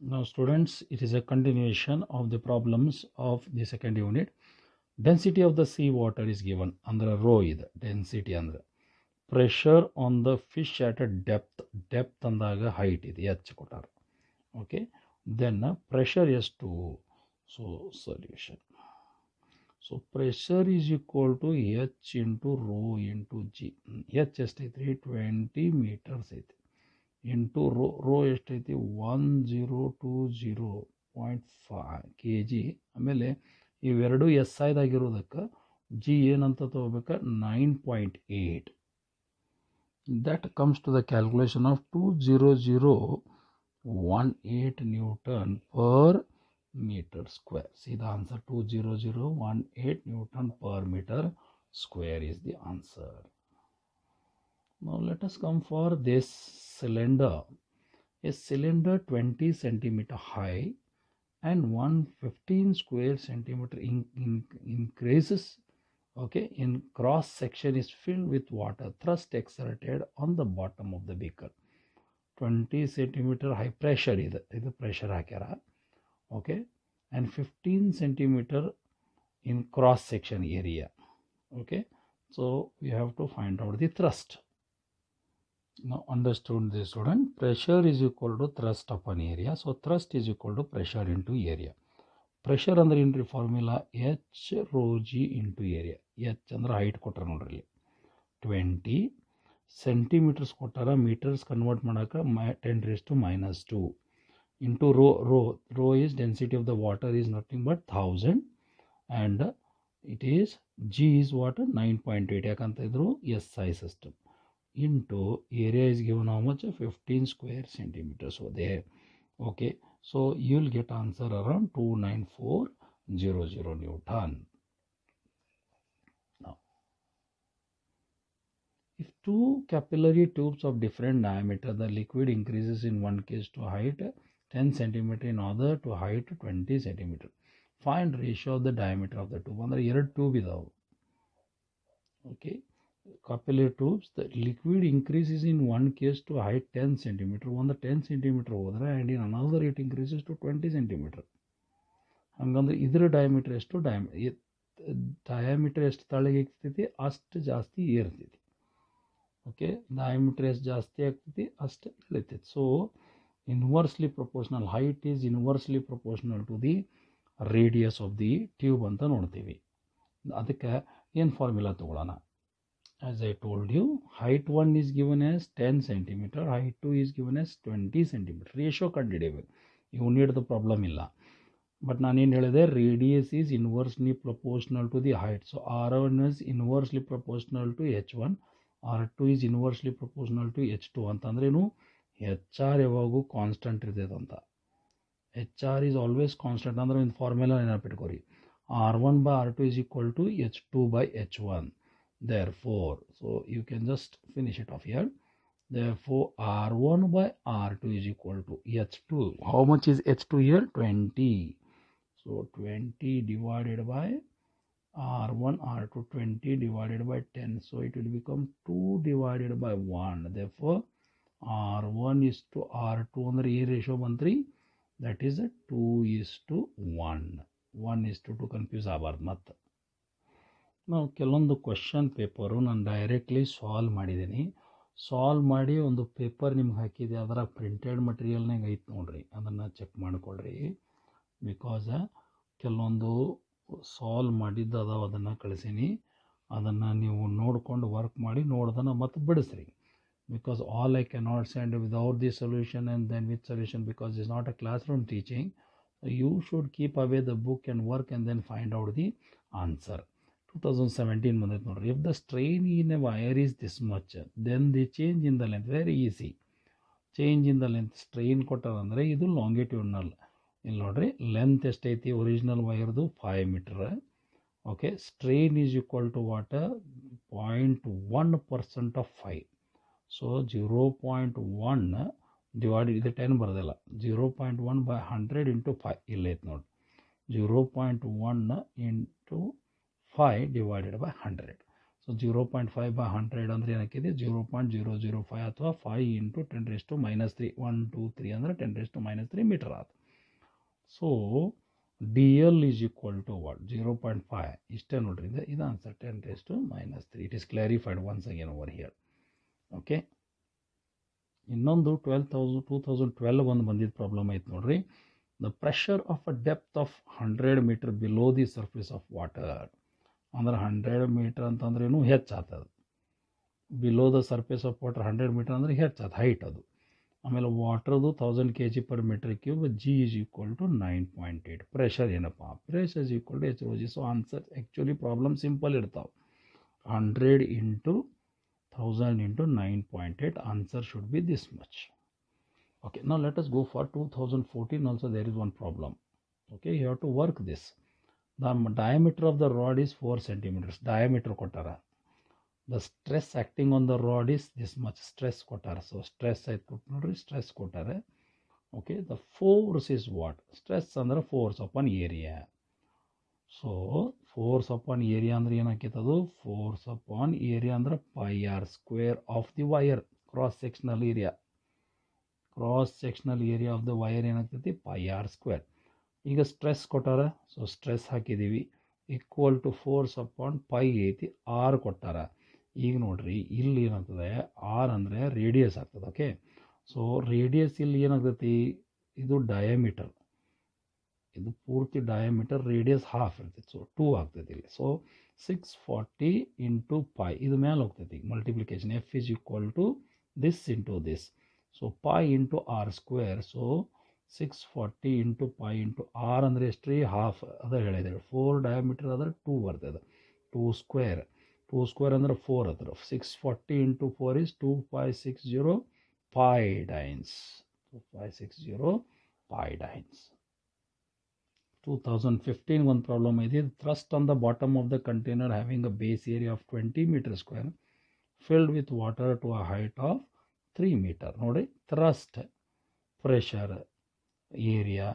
Now students, it is a continuation of the problems of the second unit. Density of the sea water is given under rho ide density andre pressure on the fish at a depth andaga height ide h kotar. Okay, then pressure is 2. So solution, so pressure is equal to h into rho into g. h ಎಷ್ಟೈತ್ರಿ 20 meters ಐತಿ into rho ಎಷ್ಟೈತಿ 1020.5 kg. ಆಮೇಲೆ ಇವೆರಡು S ಐದಾಗಿರೋದಕ್ಕೆ G ಏನಂತ ತಗೋಬೇಕು 9.8. that comes to the calculation of 20018 Newton per meter square. See the answer, 20018 Newton per meter square is the answer. Now let us come for this cylinder. A cylinder 20 centimeter high and 115 square centimeter increases, okay, in cross section is filled with water. Thrust exerted on the bottom of the beaker. 20 centimeter high pressure is the pressure hakyara, okay, and 15 centimeter in cross section area. Okay, so we have to find out the thrust. Now understood this student, pressure is equal to thrust upon area. So thrust is equal to pressure into area. Pressure ಅಂದ್ರೆ ಏನ್ರಿ formula h rho g into area. h ಅಂದ್ರೆ height ಕೊಟ್ಟಾರ ನೋಡ್ರಿ, 20 centimetres ಕೊಟ್ಟಾರ, metres convert ಮಾಡಕ್ಕೆ 10⁻² into rho is density of the water is nothing but 1000 and it is g is what 9.8 ಯಾಕಂತ ಇದ್ರು SI system into area is given how much, 15 square centimeters over there. Okay, so you will get answer around 29400 Newton. Now, if two capillary tubes of different diameter, the liquid increases in one case to height 10 centimeter, in other to height 20 centimeter. Find ratio of the diameter of the tube. Andre ಎರಡು tube ಇದಾವೆ. Okay, capillary tubes, the liquid increases in one case to height 10 centimeter. One 10 centimeter ಹೋದ್ರೆ and in another it increases to 20 centimeter. ಹಂಗಂದ್ರೆ ಇದರ diameter ಎಷ್ಟು, diameter ಎಷ್ಟು ತಳಗೆ ಇರ್ತೈತಿ ಅಷ್ಟು ಜಾಸ್ತಿ ಏರ್ತೈತಿ. ಓಕೆ, ಡಯಾಮೀಟರ್ ಎಷ್ಟು ಜಾಸ್ತಿ ಆಗ್ತೈತಿ ಅಷ್ಟು ಇಳಿತೈತಿ. So inversely proportional, height is inversely proportional to the radius of the tube ಅಂತ ನೋಡ್ತೀವಿ. ಅದಕ್ಕೆ ಏನು ಫಾರ್ಮುಲಾ ತಗೊಳ್ಳೋಣ. As I told you, height 1 is given as 10 centimeter, height 2 is given as 20 centimeter. Ratio ಕಂಡುಹಿಡಿಯಬೇಕು. You need the problem ಇಲ್ಲ. But ನಾನೇನು ಹೇಳಿದೆ, radius is inversely proportional to the height. So R1 is inversely proportional to H1, R2 is inversely proportional to H2 ಅಂತಂದ್ರೇನು, HR ಯಾವಾಗೂ constant ಇರ್ತೈತೆ ಅಂತ. HR is always constant ಅಂದ್ರೆ ಒಂದು formula ನೆನಪಿಟ್ಕೋರಿ, R1 by R2 is equal to H2 by H1. Therefore, so you can just finish it off here. Therefore, R1 by R2 is equal to H2. How much is H2 here? 20. So 20 divided by R1, R2, 20 divided by 10. So it will become 2 divided by 1. Therefore, R1 is to R2 under A ratio 1:3. That is a 2:1. 1:2 confuse ಆಗಬಾರ್ದು ಮತ್ತೆ. ನಾವು ಕೆಲವೊಂದು question paper ನಾನು directly solve ಮಾಡಿದ್ದೀನಿ. Solve ಮಾಡಿ ಒಂದು paper ನಿಮ್ಗೆ ಹಾಕಿದೆ, ಅದರ ಪ್ರಿಂಟೆಡ್ ಮಟೀರಿಯಲ್ನಾಗ ಐತೆ ನೋಡ್ರಿ, ಅದನ್ನು ಚೆಕ್ ಮಾಡ್ಕೊಳ್ರಿ. ಬಿಕಾಸ್ ಕೆಲವೊಂದು ಸಾಲ್ವ್ ಮಾಡಿದ್ದು ಅದಾವ, ಅದನ್ನು ಕಳಿಸೀನಿ. ಅದನ್ನು ನೀವು ನೋಡ್ಕೊಂಡು ವರ್ಕ್ ಮಾಡಿ ನೋಡ್ದನ್ನು ಮತ್ತೆ ಬಿಡಿಸ್ರಿ. Because all I can not send without the solution and then with solution, because is not a class room teaching. You should keep away the book and work and then find out the answer. 2017 ಬಂದೈತೆ ನೋಡ್ರಿ. If the strain in a wire is this much then the change in the length, very easy. Change in the length strain ಕೊಟ್ಟಾರಂದರೆ ಇದು longitudinal. ಇಲ್ಲಿ ನೋಡ್ರಿ, length ಎಷ್ಟೈತಿ original ವೈರ್ದು 5 metre. Okay, strain is equal to what, 0.1% of 5. So 0.1 divided, ಇದು 10 ಬರೋದಿಲ್ಲ, 0.1 by 100 into 5 ಇಲ್ಲೈತೆ ನೋಡಿ. 0.1 into 5 divided by 100. So 0.5 by 100 ಅಂದರೆ ಏನಾಗ್ತಿದೆ 0.005 ಅಥವಾ 5 ಇಂಟು 10⁻³ 1 2 3 ಅಂದರೆ 10⁻³ ಮೀಟರ್ ಆಯ್ತು. So DL is equal to what? 0.5. ಇಷ್ಟೇ ನೋಡ್ರಿ, ಇದು answer 10⁻³ it is clarified once again over here. Okay, ಇನ್ನೊಂದು 2012 ಒಂದು ಬಂದಿದ್ದ ಪ್ರಾಬ್ಲಮ್ ಐತೆ ನೋಡ್ರಿ. The pressure of a depth of 100 metre below the surface of water. ಅಂದ್ರೆ 100 ಮೀಟರ್ ಅಂತಂದ್ರೇನು ಹೆಚ್ಚಾಗ್ತದೆ. Below the surface of water 100 metre ಅಂದರೆ ಹೆಚ್ಚಾದ ಹೈಟ್ ಅದು. ಆಮೇಲೆ ವಾಟರ್ದು 1000 kg/m³. G is equal to 9.8. Pressure ಏನಪ್ಪ? Pressure is equal to HOG. So answer actually problem simple ಇರ್ತಾವೆ. 100 into 1000 into 9.8. Answer should be this much. Okay, now let us go for 2014. Also there is one problem. Okay, you have to work this. The diameter of the rod is 4 centimeters. Diameter ಕೊಟ್ಟಾರ. The stress acting on the rod is this much. Stress ಕೊಟ್ಟಾರ. So stress ಆಯ್ತು ನೋಡ್ರಿ, stress ಕೊಟ್ಟಾರೆ. Okay, the force is what? Stress ಅಂದ್ರೆ force upon area. So force upon area ಅಂದ್ರೆ ಏನಾಕೈತದು? Force upon area ಅಂದ್ರೆ πr² of the wire. Cross sectional area of the wire ಏನಾಗ್ತೈತಿ? πr². ಈಗ stress ಕೊಟ್ಟಾರ, so stress ಹಾಕಿದ್ದೀವಿ equal to force upon π ಐತಿ, R ಕೊಟ್ಟಾರ. ಈಗ ನೋಡ್ರಿ ಇಲ್ಲಿ ಏನಾಗ್ತದೆ, ಆರ್ ಅಂದರೆ ರೇಡಿಯಸ್ ಆಗ್ತದೆ. ಓಕೆ, ಸೊ ರೇಡಿಯಸ್ ಇಲ್ಲಿ ಏನಾಗ್ತೈತಿ? ಇದು ಡಯಾಮೀಟರ್, ಇದು ಪೂರ್ತಿ ಡಯಾಮೀಟರ್, ರೇಡಿಯಸ್ ಹಾಫ್ ಇರ್ತೈತಿ. ಸೊ 2 ಆಗ್ತೈತಿ ಇಲ್ಲಿ. ಸೊ 640 ಇಂಟು π ಇದು ಮೇಲೆ ಹೋಗ್ತೈತಿ multiplication. F is equal to this into this. So π into r². So 640 into π into r ಅಂದರೆ ಎಷ್ಟು ರೀ? ಹಾಫ್. ಅದ ಹೇಳಿದೆ 4 ಡಯಾಮೀಟರ್ ಆದರೆ 2 ಬರ್ತದೆ. 2² ಅಂದರೆ 4 ಅದ್ರ. 640 into 4 is 2560 π_dynes. 2560 π_dynes. 2015 one problem is thrust on the bottom of the container having a base area of 20 meters square filled with water to a height of 3 meter. ನೋಡಿ, thrust, pressure, area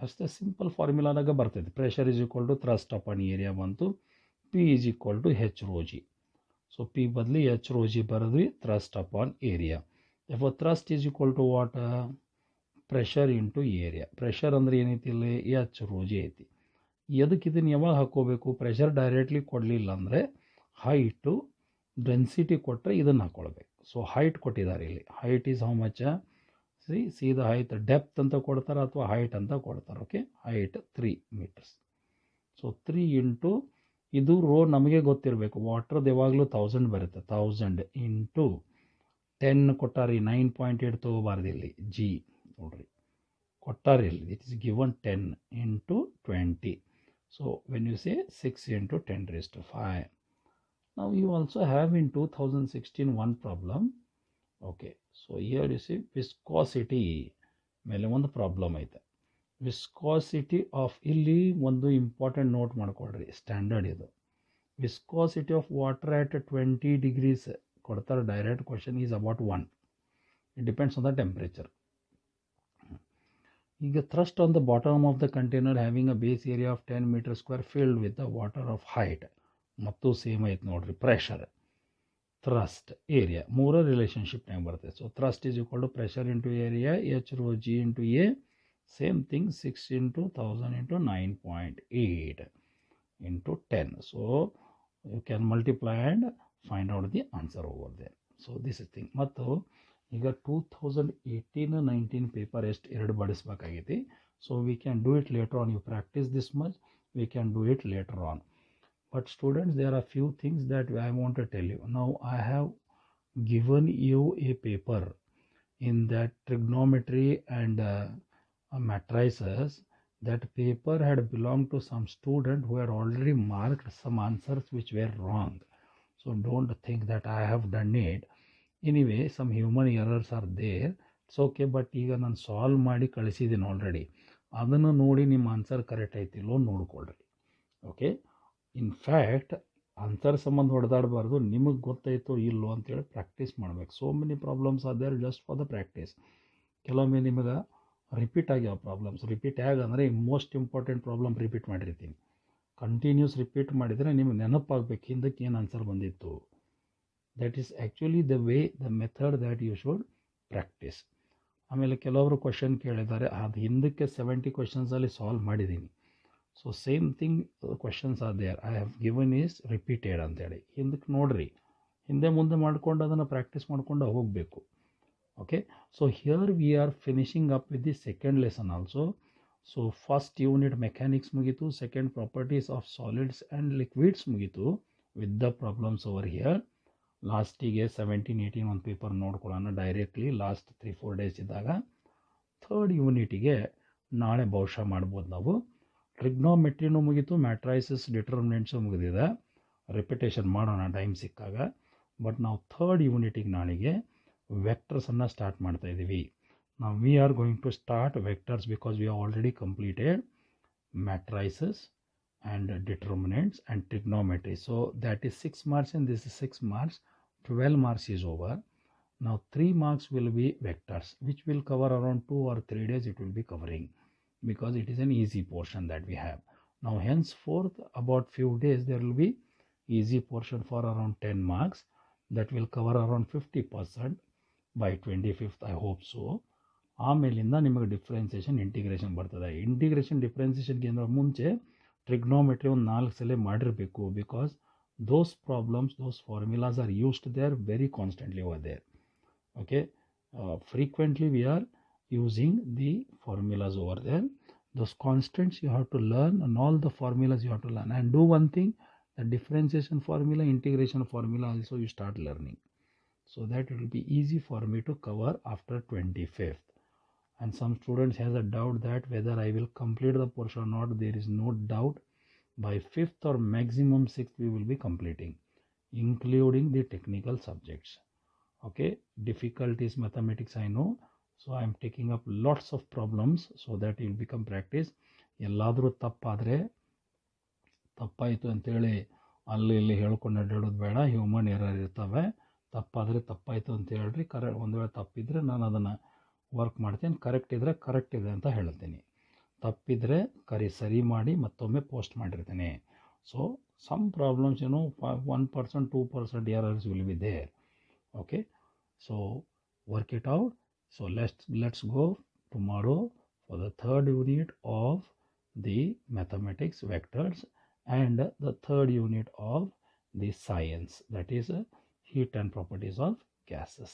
ಅಷ್ಟೇ simple ಫಾರ್ಮುಲಾದಾಗ ಬರ್ತೈತೆ. Pressure is equal to thrust upon area ಬಂತು. P is equal to HρG. So P ಬದಲಿ HρG ಬರೆದ್ವಿ, thrust upon area. therefore thrust is equal to what? Pressure into area. Pressure ಅಂದರೆ ಏನೈತಿ ಇಲ್ಲಿ? HρG ಐತಿ. ಎದಕ್ಕೆ ಇದನ್ನು ಯಾವಾಗ ಹಾಕ್ಕೋಬೇಕು? ಪ್ರೆಷರ್ ಡೈರೆಕ್ಟ್ಲಿ ಕೊಡಲಿಲ್ಲ ಅಂದರೆ ಹೈಟು ಡೆನ್ಸಿಟಿ ಕೊಟ್ಟರೆ ಇದನ್ನು ಹಾಕ್ಕೊಳ್ಬೇಕು. ಸೊ ಹೈಟ್ ಕೊಟ್ಟಿದ್ದಾರೆ ಇಲ್ಲಿ. Height is how much? ಸೀದಾ ಹೈಟ್ ಡೆಪ್ತ್ ಅಂತ ಕೊಡ್ತಾರೆ ಅಥವಾ ಹೈಟ್ ಅಂತ ಕೊಡ್ತಾರೆ. Okay, height 3 meters. So 3 into ಇದು ರೋ ನಮಗೆ ಗೊತ್ತಿರಬೇಕು. ವಾಟರ್ದು ಯಾವಾಗಲೂ 1000 ಬರುತ್ತೆ. 1000 ಇಂಟು 10 ಕೊಟ್ಟಾರಿ. 9.8 ತೊಗೋಬಾರ್ದು ಇಲ್ಲಿ. G ನೋಡ್ರಿ ಕೊಟ್ಟಾರೆ ಇಲ್ಲಿ. It is given 10 into 20. So when you say 6 into 10⁵. Now you also have in 2016 one problem. Okay, so here you see viscosity ಮೇಲೆ ಒಂದು ಪ್ರಾಬ್ಲಮ್ ಐತೆ. ವಿಸ್ಕಾಸಿಟಿ ಆಫ್, ಇಲ್ಲಿ ಒಂದು ಇಂಪಾರ್ಟೆಂಟ್ ನೋಟ್ ಮಾಡ್ಕೊಳ್ರಿ, ಸ್ಟ್ಯಾಂಡರ್ಡ್ ಇದು. Viscosity of water at 20 degrees ಕೊಡ್ತಾರೆ. Direct question is about 1. It depends on the temperature. ಈಗ thrust on the bottom of the container having a base area of 10 meters square filled with the water of height. ಮತ್ತು same ಐತೆ ನೋಡ್ರಿ. Pressure, thrust, area ಮೂರ ರಿಲೇಷನ್ಶಿಪ್ನಾಗ ಬರ್ತದೆ. So thrust is equal to pressure into area HρG into A. Same thing 6 into 1000 into 9.8 into 10. So you can multiply and find out the answer over there. So this is thing. ಮತ್ತು ಈಗ 2018-19 paper ಎರಡು ಬಡಿಸ್ಬೇಕಾಗೈತಿ. So we can do it later on. You practise this much, we can do it later on. But students, there are few things that I want to tell you. Now I have given you a paper in that trigonometry and matrices. That paper had belonged to some student who had already marked some answers which were wrong. So don't think that I have done it. Anyway, some human errors are there. It's okay, but ಈಗ ನಾನು solve ಮಾಡಿ ಕಳಿಸಿದ್ದೀನಿ already. ಅದನ್ನು ನೋಡಿ ನಿಮ್ಮ answer correct ಐತಿಲ್ಲೋ ನೋಡ್ಕೊಳ್ರಿ. Okay, in fact answer ಸಂಬಂಧ ಹೊಡೆದಾಡಬಾರ್ದು, ನಿಮಗೆ ಗೊತ್ತಾಯ್ತೋ ಇಲ್ಲೋ ಅಂತೇಳಿ ಪ್ರಾಕ್ಟೀಸ್ ಮಾಡಬೇಕು. So many problems are there just for the practice. ಕೆಲವೊಮ್ಮೆ ನಿಮಗೆ ರಿಪೀಟ್ ಆಗ್ಯಾವ ಪ್ರಾಬ್ಲಮ್ಸ್. ರಿಪೀಟ್ ಹೇಗಂದರೆ ಮೋಸ್ಟ್ ಇಂಪಾರ್ಟೆಂಟ್ ಪ್ರಾಬ್ಲಮ್ ರಿಪೀಟ್ ಮಾಡಿರ್ತೀನಿ. ಕಂಟಿನ್ಯೂಸ್ ರಿಪೀಟ್ ಮಾಡಿದರೆ ನಿಮ್ಗೆ ನೆನಪಾಗಬೇಕು ಹಿಂದಕ್ಕೆ ಏನು ಆನ್ಸರ್ ಬಂದಿತ್ತು. That is actually the way the method that you should practise. ಆಮೇಲೆ ಕೆಲವರು ಕ್ವಶನ್ ಕೇಳಿದ್ದಾರೆ, ಅದು ಹಿಂದಕ್ಕೆ 70 ಕ್ವಶನ್ಸಲ್ಲಿ ಸಾಲ್ವ್ ಮಾಡಿದ್ದೀನಿ. So same thing questions are there, I have given is repeated ಅಂತೇಳಿ. ಹಿಂದಕ್ಕೆ ನೋಡ್ರಿ, ಹಿಂದೆ ಮುಂದೆ ಮಾಡ್ಕೊಂಡು ಅದನ್ನು ಪ್ರಾಕ್ಟೀಸ್ ಮಾಡ್ಕೊಂಡು ಹೋಗಬೇಕು. Okay, so here we are finishing up with the second lesson also. So first unit mechanics ಮುಗೀತು, second properties of solids and liquids ಮುಗೀತು with the problems over here. ಲಾಸ್ಟಿಗೆ 17-18 ಒಂದು ಪೇಪರ್ ನೋಡ್ಕೊಳ್ಳೋಣ ಡೈರೆಕ್ಟ್ಲಿ ಲಾಸ್ಟ್ 3-4 ಡೇಸ್ ಇದ್ದಾಗ. Third ಯೂನಿಟಿಗೆ ನಾಳೆ ಬಹುಶಃ ಮಾಡ್ಬೋದು ನಾವು. ಟ್ರಿಗ್ನೋಮೆಟ್ರಿನೂ ಮುಗೀತು, ಮ್ಯಾಟ್ರೈಸಸ್ ಡಿಟರ್ಮಿನೆಂಟ್ಸು ಮುಗಿದಿದೆ. ರಿಪಿಟೇಷನ್ ಮಾಡೋಣ ಟೈಮ್ ಸಿಕ್ಕಾಗ. ಬಟ್ ನಾವು ಥರ್ಡ್ ಯೂನಿಟಿಗೆ ನಾಳೆಗೆ ವೆಕ್ಟರ್ಸನ್ನು ಸ್ಟಾರ್ಟ್ ಮಾಡ್ತಾ ಇದ್ದೀವಿ. ನಾವು we are going to start vectors because we are already completed matrices and determinants and trigonometry. So that is 6 marks and this is 6 marks. 12 marks is over. Now 3 marks will be vectors, which will cover around 2 or 3 days it will be covering, because it is an easy portion that we have. Now henceforth about few days there will be easy portion for around 10 marks that will cover around 50% by 25th, I hope so. ಆಮೇಲಿಂದ ನಿಮಗೆ differentiation integration ಬರ್ತದೆ. Integration ಡಿಫ್ರೆನ್ಸಿಯೇಷನ್ಗೆ ಮುಂಚೆ trigonometry ಒಂದು 4 ಸಲ ಮಾಡಿರಬೇಕು, because those problems, those formulas are used there very constantly over there. Okay, frequently we are using the formulas over there. Those constants you have to learn and all the formulas you have to learn, and do one thing, the differentiation formula, integration formula also you start learning, so that it will be easy for me to cover after 25th. And some students has a doubt that whether I will complete the portion or not. There is no doubt. By 5th or maximum 6th we will be completing, including the technical subjects. Okay, difficulties mathematics I know, so I am taking up lots of problems so that it will become practice. ಎಲ್ಲಾದರೂ ತಪ್ಪಾದರೆ ತಪ್ಪಾಯಿತು ಅಂತೇಳಿ ಅಲ್ಲಿ ಇಲ್ಲಿ ಹೇಳ್ಕೊಂಡು ಅಡ್ಡಾಡೋದು ಬೇಡ. Human error ಇರ್ತವೆ. ತಪ್ಪಾದರೆ ತಪ್ಪಾಯಿತು ಅಂತ ಹೇಳ್ರಿ. ಒಂದು ವೇಳೆ ತಪ್ಪಿದರೆ ನಾನು ಅದನ್ನು ವರ್ಕ್ ಮಾಡ್ತೀನಿ, ಕರೆಕ್ಟ್ ಇದ್ದರೆ ಕರೆಕ್ಟ್ ಇದೆ ಅಂತ ಹೇಳ್ತೀನಿ, ತಪ್ಪಿದರೆ ಸರಿ ಮಾಡಿ ಮತ್ತೊಮ್ಮೆ ಪೋಸ್ಟ್ ಮಾಡಿರ್ತೀನಿ. So some problems 1%, 2% errors will be there. Okay, so work it out. So let's go tomorrow for the third unit of the mathematics vectors and the third unit of the science, that is heat and properties of gases.